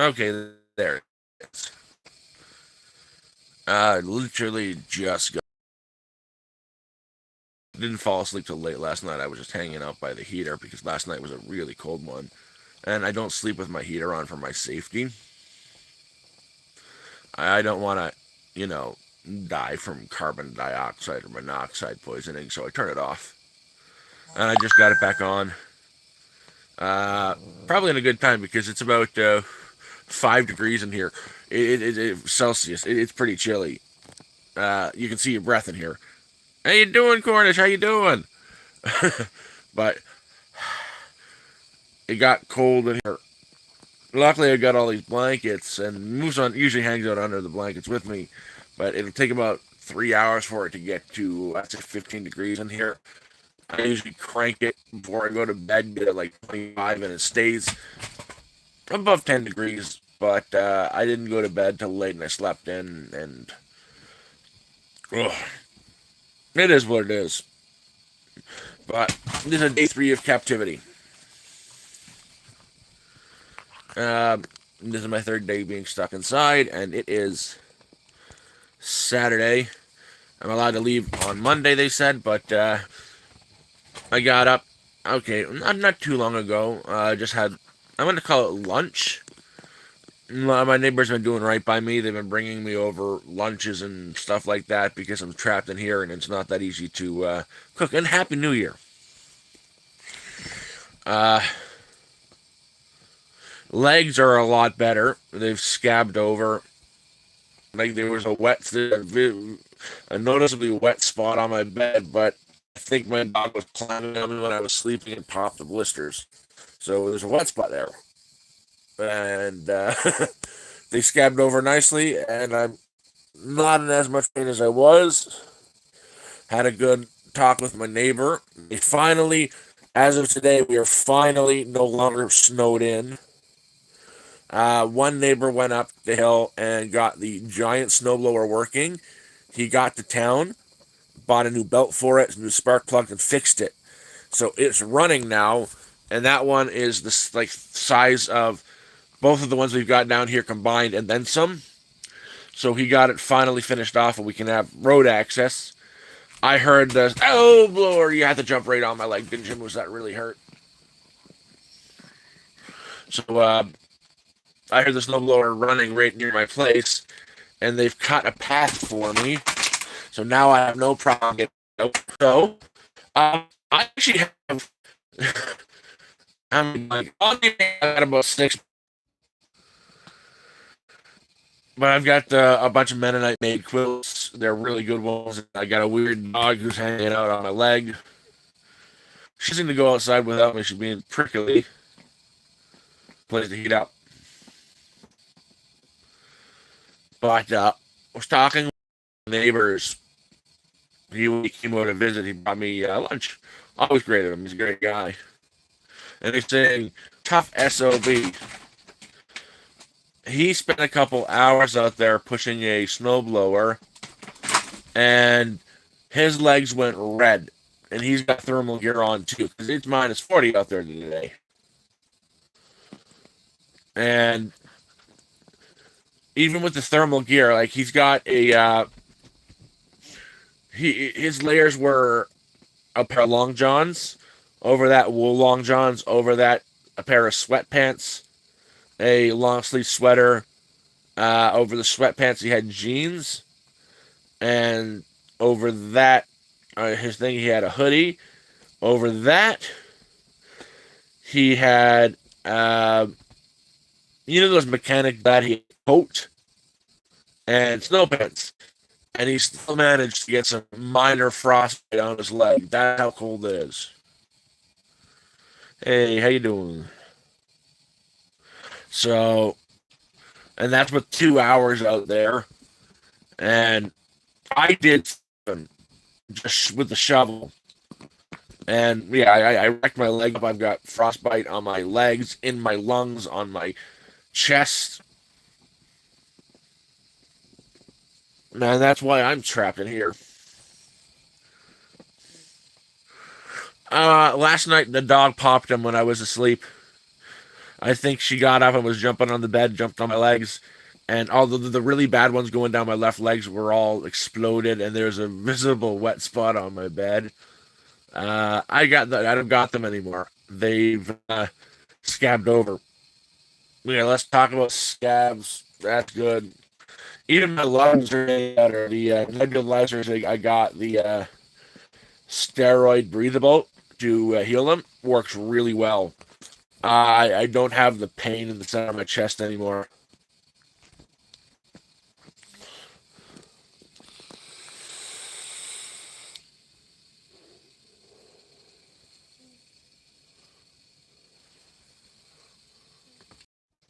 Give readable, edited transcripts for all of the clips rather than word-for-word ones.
Okay, there it is. Literally just got. Didn't fall asleep till late last night. I was just hanging out by the heater because last night was a really cold one. And I don't sleep with my heater on for my safety. I don't want to, you know, die from carbon dioxide or monoxide poisoning, so I turn it off. And I just got it back on. Uh, Probably in a good time because it's about 5 degrees in here. Celsius. It's pretty chilly. You can see your breath in here. How you doing, Cornish? How you doing? But it got cold in here. Luckily, I got all these blankets, and moves on usually hangs out under the blankets with me. But it'll take about 3 hours for it to get to, I'd say, 15 degrees in here. I usually crank it before I go to bed, get it like 25, and it stays above 10 degrees. But I didn't go to bed till late, and I slept in, and ugh, it is what it is. But this is day 3 of captivity. Uh, this is my third day being stuck inside, and it is Saturday. I'm allowed to leave on Monday, they said, but I got up, okay, not too long ago. Just had, I'm going to call it lunch. My neighbors have been doing right by me. They've been bringing me over lunches and stuff like that because I'm trapped in here and it's not that easy to cook. And Happy New Year. Uh, Legs are a lot better. They've scabbed over. Like there was a noticeably wet spot on my bed, but I think my dog was climbing on me when I was sleeping and popped the blisters. So there's a wet spot there. And they scabbed over nicely, and I'm not in as much pain as I was. Had a good talk with my neighbor. They finally, as of today, we are finally no longer snowed in. One neighbor went up the hill and got the giant snowblower working. He got to town, bought a new belt for it, a new spark plug, and fixed it. So it's running now, and that one is the like size of both of the ones we've got down here combined, and then some. So he got it finally finished off, and we can have road access. I heard the oh blower. You had to jump right on my leg, didn't you? Was that really hurt? So I heard the snowblower running right near my place, and they've cut a path for me. So now I have no problem getting out. So I actually have. I'm like, I got about 6, but I've got a bunch of Mennonite made quilts. They're really good ones. I got a weird dog who's hanging out on my leg. She seemed to go outside without me. She's being prickly. Place to heat up. But I was talking with neighbors. He came over to visit. He brought me lunch. Always great of him. He's a great guy. And he's saying, tough SOB. He spent a couple hours out there pushing a snowblower, and his legs went red. And he's got thermal gear on too, because it's -40 out there today. And even with the thermal gear, like he's got a his layers were a pair of long johns, over that wool long johns, over that a pair of sweatpants, a long sleeve sweater, over the sweatpants he had jeans, and over that his thing he had a hoodie. Over that he had those mechanic that he coat and snow pants, and he still managed to get some minor frostbite on his leg. That's how cold it is. Hey, how you doing? So, and that's with 2 hours out there, and I did just with the shovel, and yeah, I wrecked my leg up. I've got frostbite on my legs, in my lungs, on my chest. Man, that's why I'm trapped in here. Last night the dog popped him when I was asleep. I think she got up and was jumping on the bed, jumped on my legs, and all the really bad ones going down my left legs were all exploded, and there's a visible wet spot on my bed. I don't got them anymore. They've scabbed over. Yeah, let's talk about scabs. That's good. Even my lungs are getting better. The nebulizers I got, the steroid breathable to heal them, works really well. I don't have the pain in the center of my chest anymore.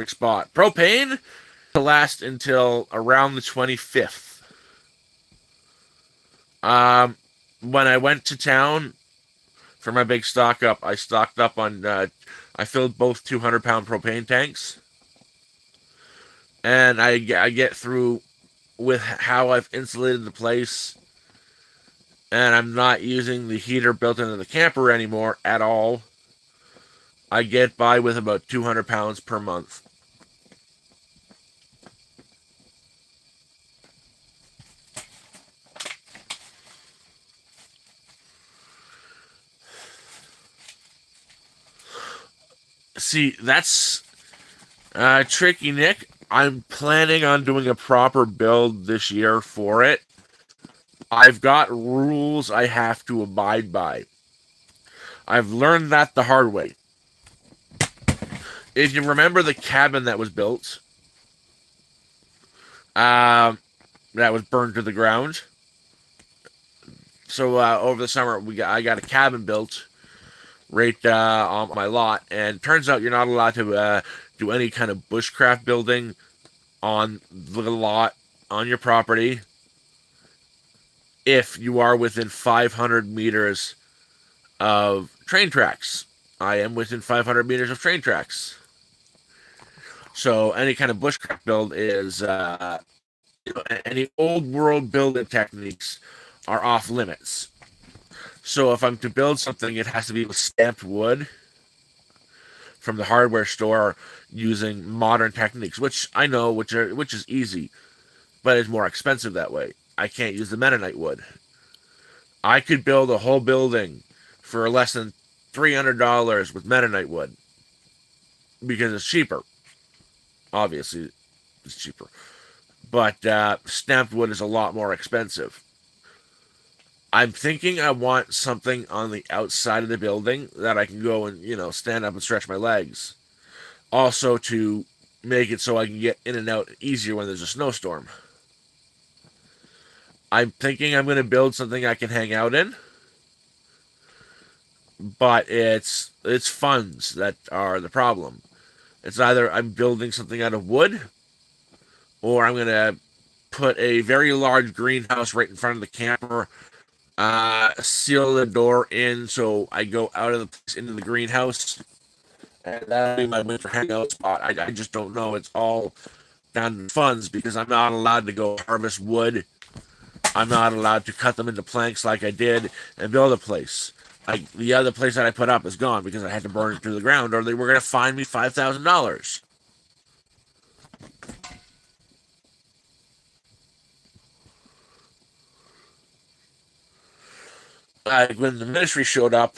Spot. Propane to last until around the 25th. Um, when I went to town for my big stock up, I stocked up on, I filled both 200-pound propane tanks. And I get through with how I've insulated the place. And I'm not using the heater built into the camper anymore at all. I get by with about 200 pounds per month. See, that's tricky, Nick. I'm planning on doing a proper build this year for it. I've got rules I have to abide by. I've learned that the hard way. If you remember the cabin that was built, um, that was burned to the ground. So over the summer, I got a cabin built right on my lot, and turns out you're not allowed to do any kind of bushcraft building on the lot on your property if you are within 500 meters of train tracks. I am within 500 meters of train tracks. So any kind of bushcraft build is, any old world building techniques are off limits. So if I'm to build something, it has to be with stamped wood from the hardware store using modern techniques, which I know, which is easy, but it's more expensive that way. I can't use the Mennonite wood. I could build a whole building for less than $300 with Mennonite wood because it's cheaper. Obviously, it's cheaper, but stamped wood is a lot more expensive. I'm thinking I want something on the outside of the building that I can go and stand up and stretch my legs. Also to make it so I can get in and out easier when there's a snowstorm. I'm thinking I'm going to build something I can hang out in, but it's funds that are the problem. It's either I'm building something out of wood, or I'm going to put a very large greenhouse right in front of the camper, seal the door in so I go out of the place into the greenhouse, and that'll be my winter hangout spot. I just don't know. It's all down to funds because I'm not allowed to go harvest wood. I'm not allowed to cut them into planks like I did and build a place. The other place that I put up is gone because I had to burn it to the ground, or they were going to fine me $5,000. When the ministry showed up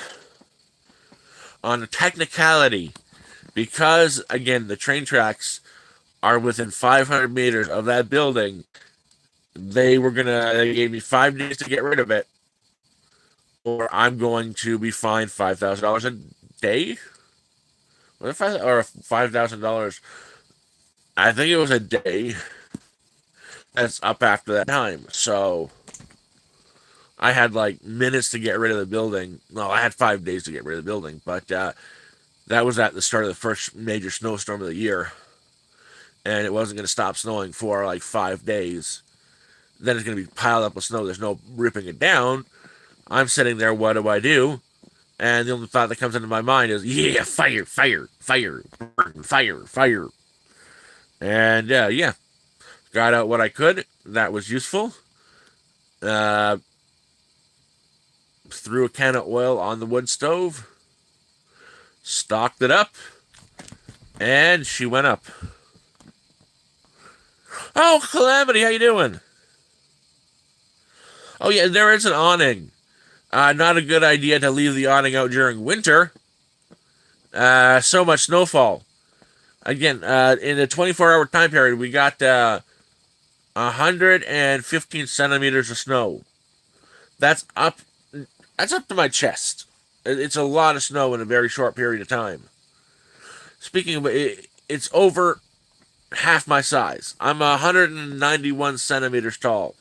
on a technicality, because again the train tracks are within 500 meters of that building, they gave me 5 days to get rid of it, or I'm going to be fined $5,000 a day. What if I or $5,000? I think it was a day. That's up after that time. So I had like minutes to get rid of the building. No, I had 5 days to get rid of the building, but that was at the start of the first major snowstorm of the year, and it wasn't going to stop snowing for like 5 days. Then it's going to be piled up with snow. There's no ripping it down. I'm sitting there. What do I do? And the only thought that comes into my mind is, yeah, fire, fire, fire, fire, fire. And yeah, got out what I could. That was useful. Uh, threw a can of oil on the wood stove, stocked it up, And she went up. Oh, Calamity, how you doing? Oh yeah, there is an awning. Not a good idea to leave the awning out during winter. So much snowfall. Again, in a 24-hour time period, we got 115 centimeters of snow. That's up. That's up to my chest. It's a lot of snow in a very short period of time. Speaking of it, it's over half my size. I'm 191 centimeters tall.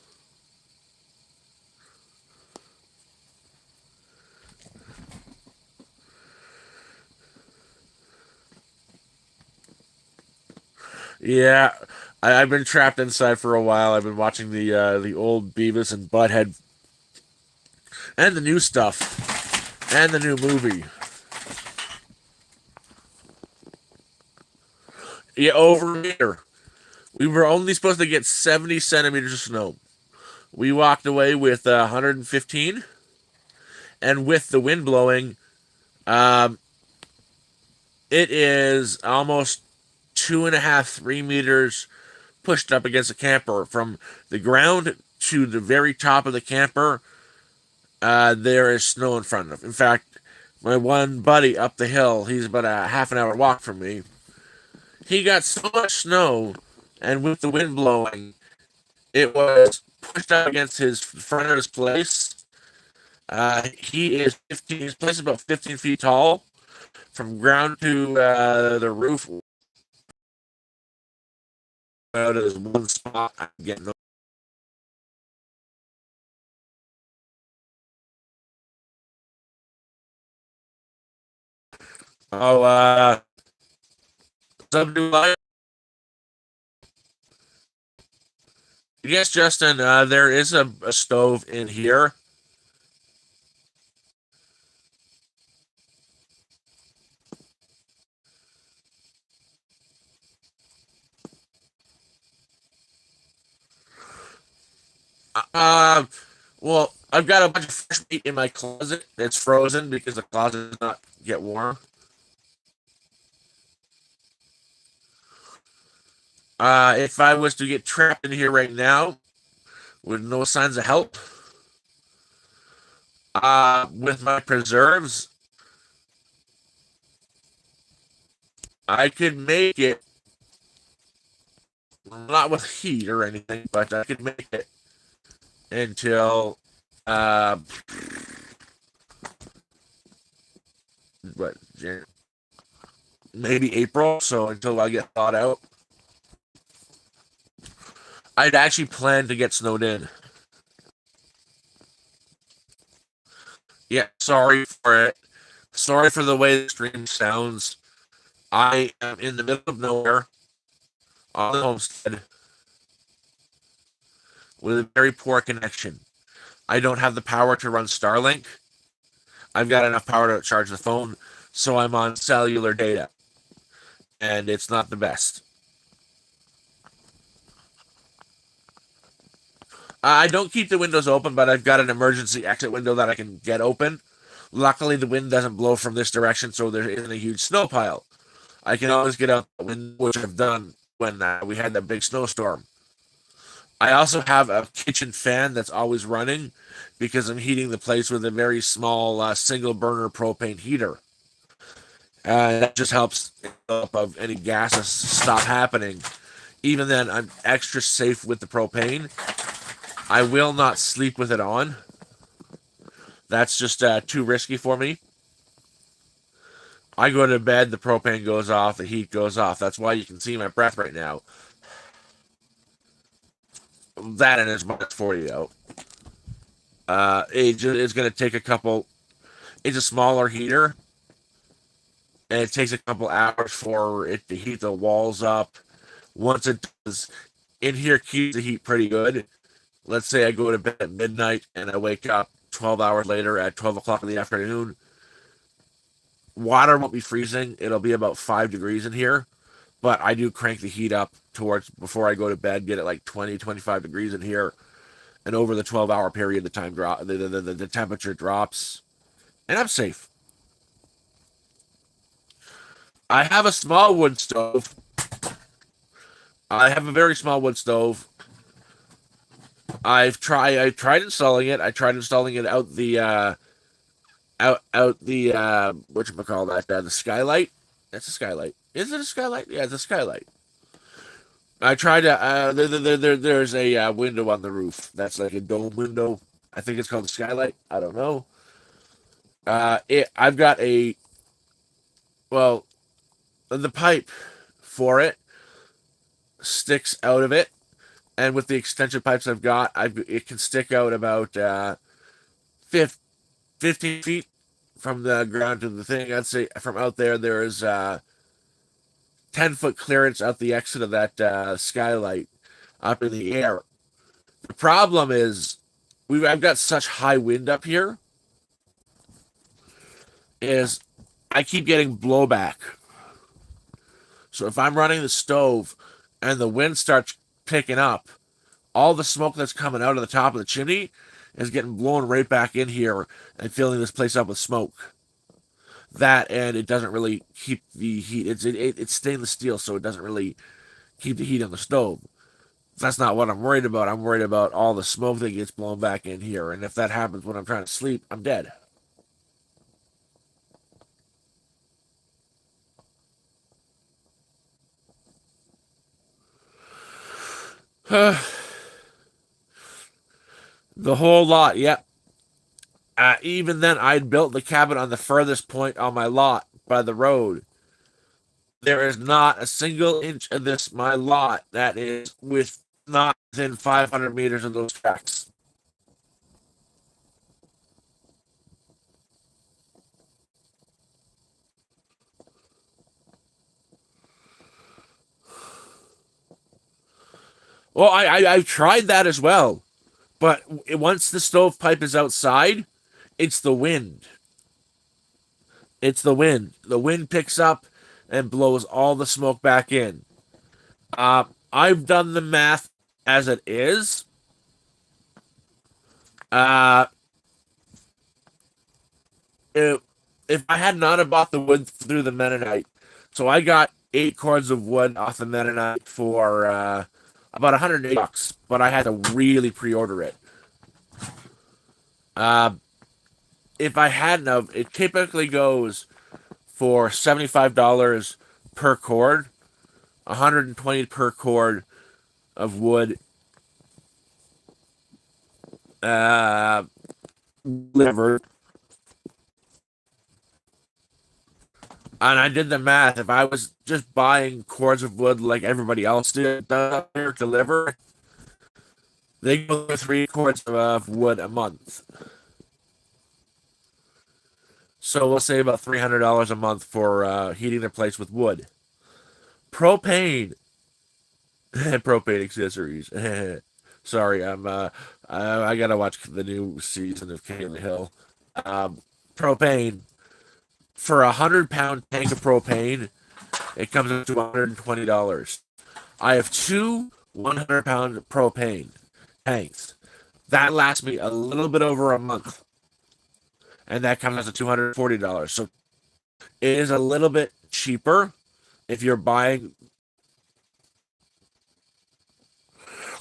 Yeah, I've been trapped inside for a while. I've been watching the old Beavis and Butthead and the new stuff and the new movie. Yeah, over here. We were only supposed to get 70 centimeters of snow. We walked away with 115, and with the wind blowing, um, it is almost 2.5, 3 meters pushed up against the camper from the ground to the very top of the camper. There is snow in front of. In fact, my one buddy up the hill, he's about a half an hour walk from me. He got so much snow, and with the wind blowing, it was pushed up against his front of his place. He is 15. His place is about 15 feet tall, from ground to the roof. There's one spot I'm getting. Oh, subdivide. Yes, Justin. There is a stove in here. Uh, well, I've got a bunch of fresh meat in my closet. It's frozen because the closet does not get warm. If I was to get trapped in here right now with no signs of help, with my preserves, I could make it. Not with heat or anything, but I could make it until uh, what, maybe April. So until I get thawed out, I'd actually plan to get snowed in. Yeah, sorry for it. Sorry for the way the stream sounds. I am in the middle of nowhere on the homestead with a very poor connection. I don't have the power to run Starlink. I've got enough power to charge the phone, so I'm on cellular data, and it's not the best. I don't keep the windows open, but I've got an emergency exit window that I can get open. Luckily, the wind doesn't blow from this direction, so there isn't a huge snow pile. I can always get out the window, which I've done when we had that big snowstorm. I also have a kitchen fan that's always running because I'm heating the place with a very small single burner propane heater. That just helps of any gases stop happening. Even then, I'm extra safe with the propane. I will not sleep with it on. That's just too risky for me. I go to bed, the propane goes off, the heat goes off. That's why you can see my breath right now. That and as much for you out. It's going to take a couple. It's a smaller heater, and it takes a couple hours for it to heat the walls up. Once it does, in here keeps the heat pretty good. Let's say I go to bed at midnight and I wake up 12 hours later at 12 o'clock in the afternoon. Water won't be freezing. It'll be about 5 degrees in here, but I do crank the heat up towards before I go to bed, get it like 20, 25 degrees in here. And over the 12-hour period, the time drop, the temperature drops, and I'm safe. I have a small wood stove. I have a very small wood stove. I tried installing it. I tried installing it out the out the whatchamacall that the skylight. That's a skylight. Is it a skylight? Yeah, it's a skylight. I tried to there's a window on the roof. That's like a dome window. I think it's called a skylight. I don't know. I've got a well the pipe for it sticks out of it, and with the extension pipes I've got, it can stick out about 15 feet from the ground to the thing. I'd say from out there, there is 10-foot clearance out the exit of that skylight up in the air. The problem is, I've got such high wind up here, is I keep getting blowback. So if I'm running the stove and the wind starts picking up, all the smoke that's coming out of the top of the chimney is getting blown right back in here and filling this place up with smoke. That and it doesn't really keep the heat. It's stainless steel, so it doesn't really keep the heat on the stove. That's not what I'm worried about. I'm worried about all the smoke that gets blown back in here, and if that happens when I'm trying to sleep, I'm dead. The whole lot, yep. Even then, I'd built the cabin on the furthest point on my lot by the road. There is not a single inch of this my lot that is not within 500 meters of those tracks. Well, I've tried that as well, but once the stovepipe is outside, it's the wind. It's the wind. The wind picks up and blows all the smoke back in. I've done the math as it is. Uh, if, if I had not have bought the wood through the Mennonite, so I got 8 cords of wood off the Mennonite for about $180, but I had to really pre-order it. Uh, if I hadn't have, it typically goes for $75 per cord, 120 per cord of wood. Uh, Delivered. And I did the math. If I was just buying cords of wood like everybody else did, deliver, they go through 3 cords of wood a month. So we'll say about $300 a month for heating their place with wood. Propane, propane accessories. Sorry, I gotta watch the new season of King of the Hill. Um, Propane for 100-pound tank of propane, it comes up to $120. I have two 100-pound propane tanks. That lasts me a little bit over a month, and that comes out to $240. So it is a little bit cheaper if you're buying.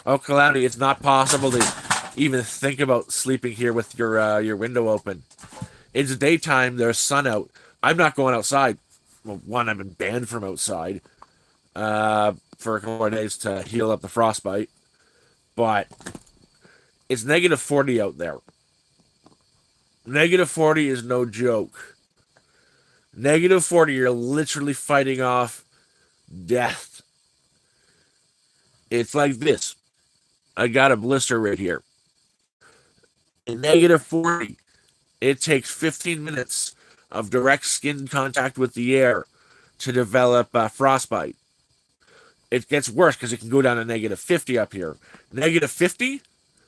Oh, Calamity! It's not possible to even think about sleeping here with your window open. It's daytime. There's sun out. I'm not going outside. Well, one, I've been banned from outside for a couple of days to heal up the frostbite, but it's negative 40 out there. Negative 40 is no joke. Negative 40, you're literally fighting off death. It's like this. I got a blister right here. In negative 40, it takes 15 minutes of direct skin contact with the air to develop frostbite. It gets worse because it can go down to negative 50 up here. Negative 50,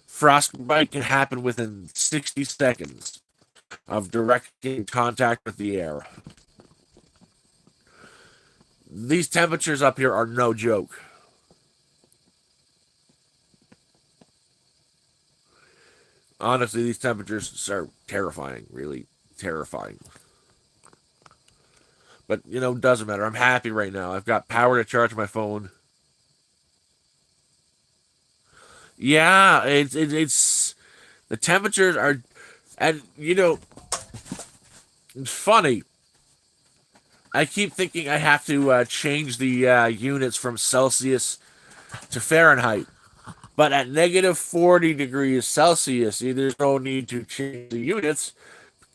frostbite can happen within 60 seconds of direct skin contact with the air. These temperatures up here are no joke. Honestly, these temperatures are terrifying, really terrifying. But doesn't matter. I'm happy right now. I've got power to charge my phone. Yeah, it's the temperatures are, and it's funny. I keep thinking I have to change the units from Celsius to Fahrenheit, but at negative 40 degrees Celsius, there's no need to change the units.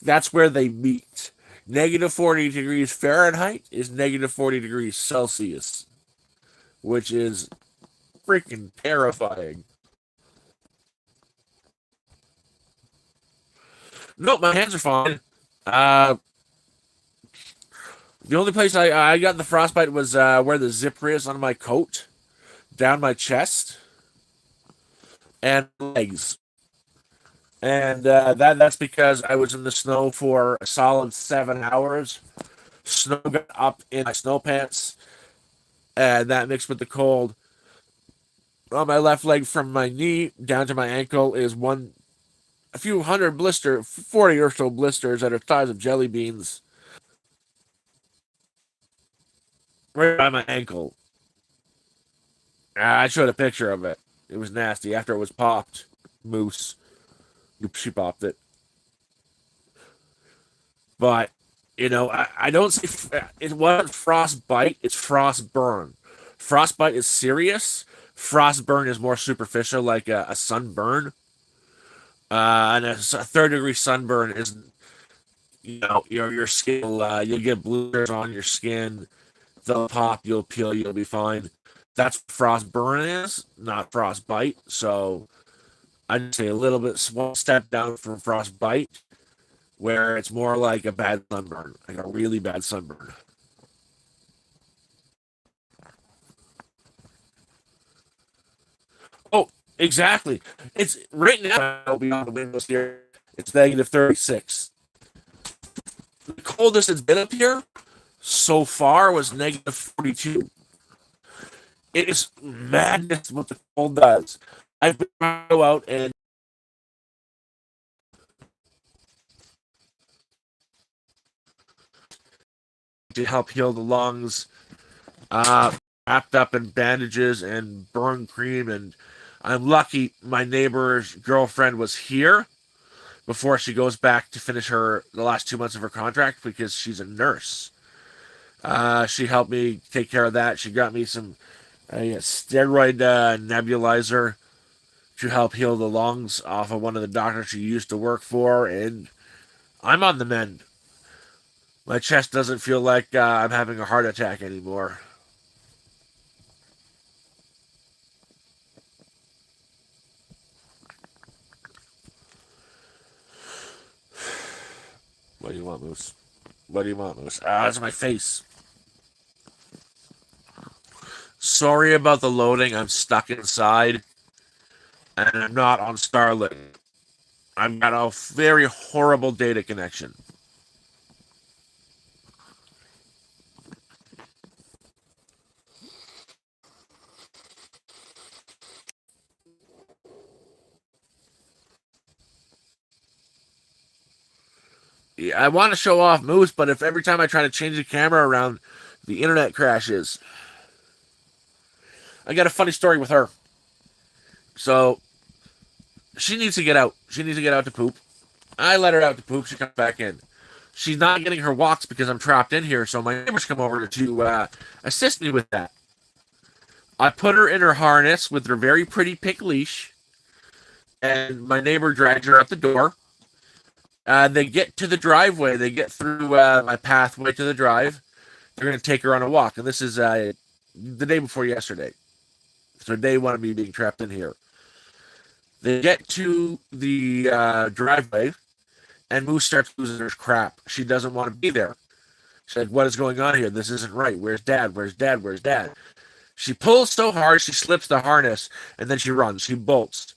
That's where they meet. Negative 40 degrees Fahrenheit is negative 40 degrees Celsius, which is freaking terrifying. Nope, my hands are fine. Uh, the only place I got the frostbite was where the zipper is on my coat, down my chest, and legs. And that's because I was in the snow for a solid 7 hours. Snow got up in my snow pants, and that mixed with the cold on my left leg from my knee down to my ankle is a few hundred 40 or so blisters that are the size of jelly beans right by my ankle. I showed a picture of it. It was nasty after it was popped. Moose. She popped it. But, I don't say it wasn't frostbite, it's frostburn. Frostbite is serious. Frostburn is more superficial, like a sunburn. And a third degree sunburn is, your skin you'll get blisters on your skin. They'll pop, you'll peel, you'll be fine. That's what frostburn is, not frostbite. So I'd say a little bit, one step down from frostbite, where it's more like a bad sunburn, like a really bad sunburn. Oh, exactly. It's right now beyond the windows here. It's negative 36. The coldest it's been up here so far was negative 42. It is madness what the cold does. I've been trying to go out and to help heal the lungs, uh, wrapped up in bandages and burn cream. And I'm lucky my neighbor's girlfriend was here before she goes back to finish the last 2 months of her contract because she's a nurse. She helped me take care of that. She got me some steroid nebulizer to help heal the lungs off of one of the doctors she used to work for, and I'm on the mend. My chest doesn't feel like I'm having a heart attack anymore. What do you want, Moose? What do you want, Moose? That's my face. Sorry about the loading. I'm stuck inside, and I'm not on Starlink. I've got a very horrible data connection. Yeah, I want to show off Moose, but if every time I try to change the camera around, the internet crashes. I got a funny story with her. So she needs to get out. She needs to get out to poop. I let her out to poop. She comes back in. She's not getting her walks because I'm trapped in here. So my neighbors come over to assist me with that. I put her in her harness with her very pretty pink leash, and my neighbor drags her out the door. They get to the driveway. They get through my pathway to the drive. They're going to take her on a walk. And this is the day before yesterday. So day one of me being trapped in here. They get to the driveway, and Moose starts losing her crap. She doesn't want to be there. She's like, what is going on here? This isn't right. Where's dad? Where's dad? Where's dad? She pulls so hard, she slips the harness, and then she runs. She bolts.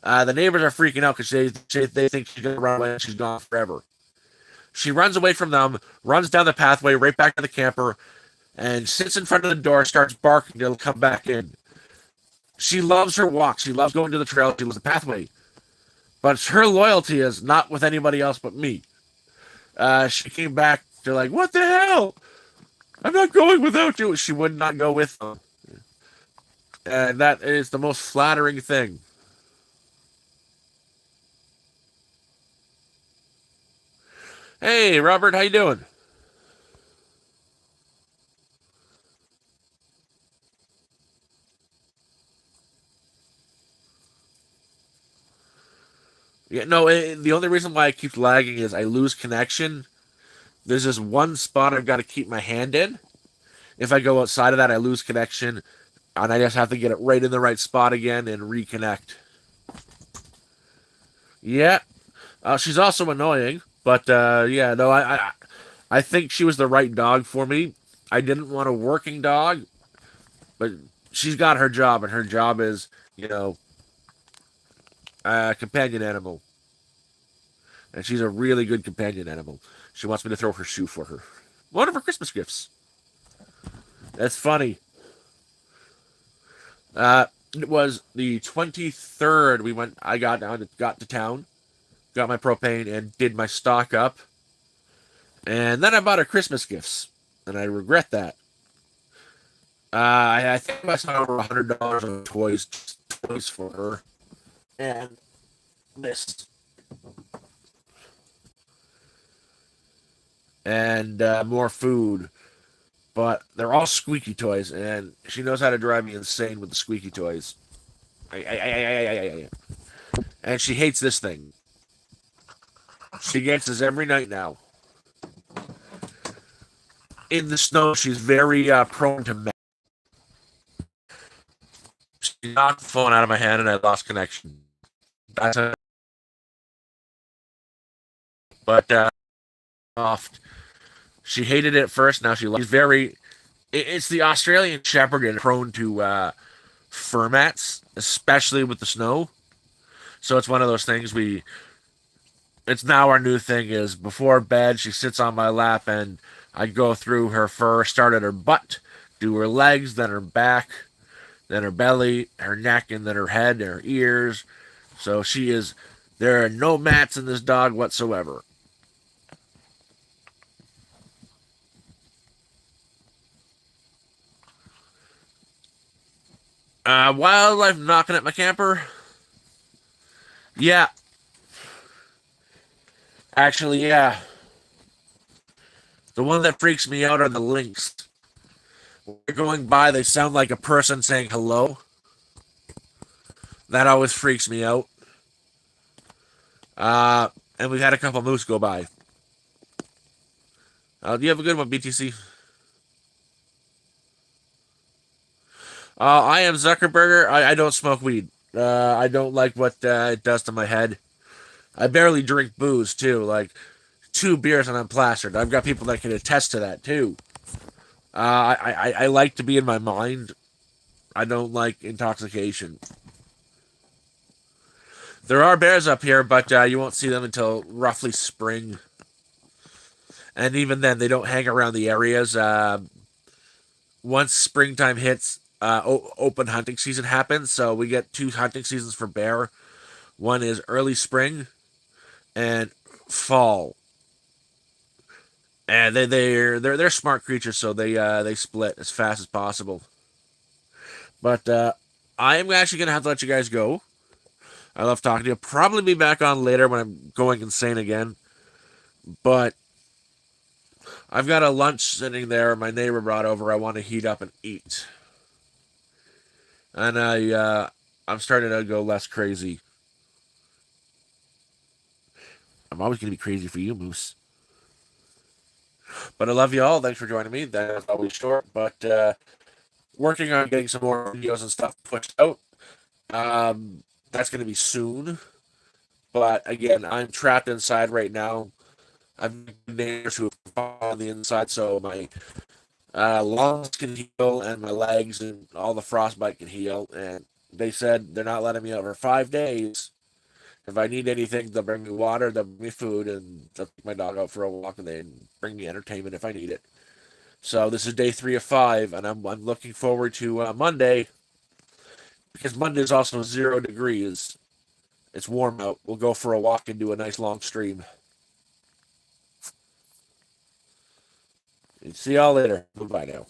The neighbors are freaking out because they think she's going to run away and she's gone forever. She runs away from them, runs down the pathway right back to the camper, and sits in front of the door, starts barking. It'll come back in. She loves her walk. She loves going to the trail. She loves the pathway. But her loyalty is not with anybody else but me. She came back. They're like, what the hell? I'm not going without you. She would not go with them. And that is the most flattering thing. Hey, Robert, how you doing? Yeah, no, the only reason why I keep lagging is I lose connection. There's this one spot I've got to keep my hand in. If I go outside of that, I lose connection, and I just have to get it right in the right spot again and reconnect. Yeah, she's also annoying, but yeah, no, I think she was the right dog for me. I didn't want a working dog, but she's got her job, and her job is, you know, a companion animal, and she's a really good companion animal. She wants me to throw her shoe for her. One of her Christmas gifts. That's funny. Uh, it was the 23rd. We went. I got to town, got my propane, and did my stock up, and then I bought her Christmas gifts, and I regret that. I think I spent over $100 on toys for her, and this, and more food. But they're all squeaky toys, and she knows how to drive me insane with the squeaky toys. And she hates this thing. She gets this every night now. In the snow, she's very prone to mess. She knocked the phone out of my hand, and I lost connection. That's a, but off. She hated it at first. Now she's very. It's the Australian Shepherd and prone to fur mats, especially with the snow. So it's one of those things we. It's now our new thing is before bed she sits on my lap and I go through her fur, start at her butt, do her legs, then her back, then her belly, her neck, and then her head, and her ears. So she is. There are no mats in this dog whatsoever. Wildlife knocking at my camper. Yeah, actually, yeah. The one that freaks me out are the lynx. When they're going by, they sound like a person saying hello. That always freaks me out. Uh, and we've had a couple moose go by. Do you have a good one, BTC? I am Zuckerberger. I don't smoke weed. I don't like what it does to my head. I barely drink booze too. Like 2 beers and I'm plastered. I've got people that can attest to that too. I like to be in my mind. I don't like intoxication. There are bears up here, but you won't see them until roughly spring. And even then, they don't hang around the areas. Once springtime hits, open hunting season happens. So we get 2 hunting seasons for bear. One is early spring and fall. And they're smart creatures, so they split as fast as possible. But I'm actually gonna have to let you guys go. I love talking to you. Probably be back on later when I'm going insane again. But I've got a lunch sitting there my neighbor brought over. I want to heat up and eat. And I'm starting to go less crazy. I'm always gonna be crazy for you, Moose. But I love you all. Thanks for joining me. That's always short, but working on getting some more videos and stuff pushed out. That's gonna be soon. But again, I'm trapped inside right now. I've neighbors who are on the inside, so my lungs can heal and my legs and all the frostbite can heal. And they said they're not letting me out for 5 days. If I need anything, they'll bring me water, they'll bring me food, and they'll take my dog out for a walk, and they bring me entertainment if I need it. So this is day 3 of 5, and I'm looking forward to Monday because Monday is also 0 degrees. It's warm out. We'll go for a walk and do a nice long stream. See y'all later. Bye bye now.